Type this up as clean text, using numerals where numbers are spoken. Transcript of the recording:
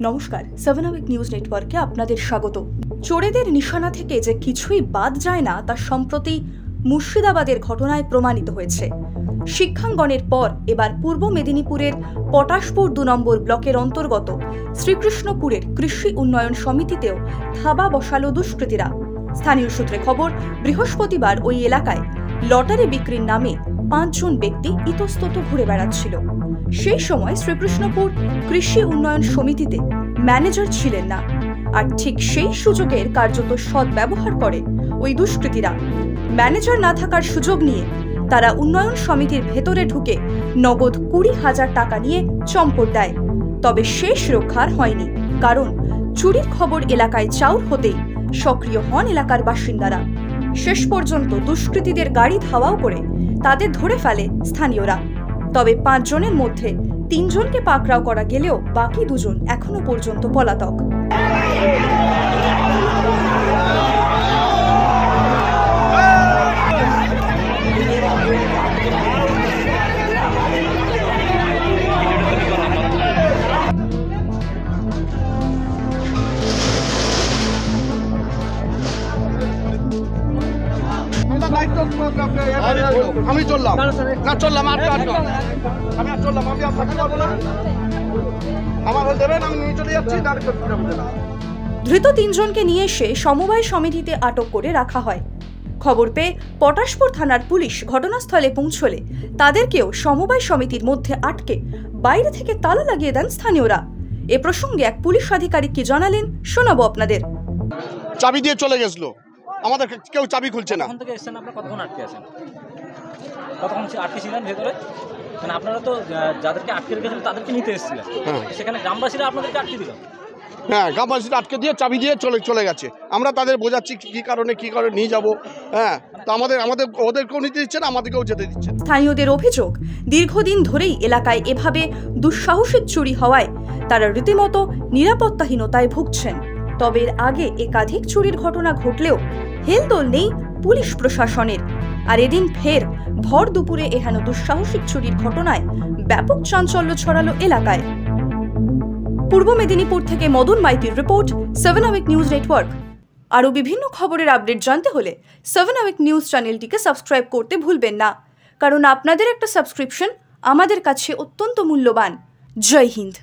নমস্কার, 7 hour news নেটওয়ার্কে আপনাদের স্বাগত। চোরেদের নিশানা থেকে যে কিছুই বাদ যায় না তা সম্প্রতি মুর্শিদাবাদের ঘটনায় প্রমাণিত হয়েছে। শিক্ষাঙ্গনের পর এবার পূর্ব মেদিনীপুরের পটাশপুর 2 নম্বর ব্লকের অন্তর্গত শ্রীকৃষ্ণপুরের কৃষি উন্নয়ন সমিতিতেও থাবা বসালো দুষ্কৃতীরা। স্থানীয় সূত্রে খবর, বৃহস্পতিবার ওই এলাকায় লটারি বিক্রির নামে 5 জন ব্যক্তি ইতস্তত ঘুরে বেড়াচ্ছিল। সেই সময় শ্রীকৃষ্ণপুর কৃষি উন্নয়ন সমিতিতে ম্যানেজার ছিলেন না, আর ঠিক সেই সুযোগের কার্যত সদ্ব্যবহার করে ওই দুষ্কৃতীরা। ম্যানেজার না থাকার সুযোগ নিয়ে তারা উন্নয়ন সমিতির ভেতরে ঢুকে নগদ 20,000 টাকা নিয়ে চম্পট দেয়। তবে শেষ রক্ষার হয়নি, কারণ চুরির খবর এলাকায় চাউর হতেই সক্রিয় হন এলাকার বাসিন্দারা। শেষ পর্যন্ত দুষ্কৃতীদের গাড়ি ধাওয়াও করে তাদের ধরে ফেলে স্থানীয়রা। তবে 5 জনের মধ্যে 3 জনকে পাকড়াও করা গেলেও বাকি 2 জন এখনো পর্যন্ত পলাতক। আমি চললাম না চললাম আমি চললাম আমি আর থাকতে পারবো না, আমার হয়ে দেবেন, আমি নিয়ে চলে যাচ্ছি। ধৃত 3 জনকে নিয়ে এসে সমবায় সমিতিতে আটক করে রাখা হয়। খবর পেয়ে পটাশপুর থানার পুলিশ ঘটনাস্থলে পৌঁছলে তাদেরকেও সমবায় সমিতির মধ্যে আটকে বাইরে থেকে তালা লাগিয়ে দেন স্থানীয়রা। এ প্রসঙ্গে এক পুলিশ আধিকারিক কি জানালেন শোনাবো আপনাদের। চাবি দিয়ে চলে গেছিল, আমাদের কেউ চাবি খুলছে না। থেকে এসেছেন আপনারা, কতক্ষণ আটকে আছেন? কতক্ষণ আটকে ছিলেন ভেতরে? মানে আপনারা তো যাদেরকে আটকে রেখেছিলেন তাদেরকে নিতে এসেছিলেন, সেখানে গ্রামবাসীরা আপনাদেরকে আটকে দিল? হ্যাঁ, গ্রামবাসীরা আটকে দিয়ে চাবি দিয়ে চলে গেছে। আমরা তাদের বোঝাচ্ছি কি কারণে নিয়ে যাব। হ্যাঁ, তো আমাদের ওদেরকেও নিতে দিচ্ছে না, আমাদেরকেও যেতে দিচ্ছে। স্থানীয়দের অভিযোগ, দীর্ঘদিন ধরেই এলাকায় এভাবে দুঃসাহসিক চুরি হওয়ায় তারা রীতিমতো নিরাপত্তাহীনতায় ভুগছেন। তবে এর আগে একাধিক চুরির ঘটনা ঘটলেও হেলদোল নেই পুলিশ প্রশাসনের। আর এদিন ফের ভর দুপুরে এহেন দুঃসাহসিক চুরির ঘটনায় ব্যাপক চাঞ্চল্য ছড়ালো এলাকায়। পূর্ব মেদিনীপুর থেকে মদন মাইতির রিপোর্ট, 7 আওয়ার নিউজ নেটওয়ার্ক। আরও বিভিন্ন খবরের আপডেট জানতে হলে 7 আওয়ার নিউজ চ্যানেলটিকে সাবস্ক্রাইব করতে ভুলবেন না, কারণ আপনাদের একটা সাবস্ক্রিপশন আমাদের কাছে অত্যন্ত মূল্যবান। জয় হিন্দ।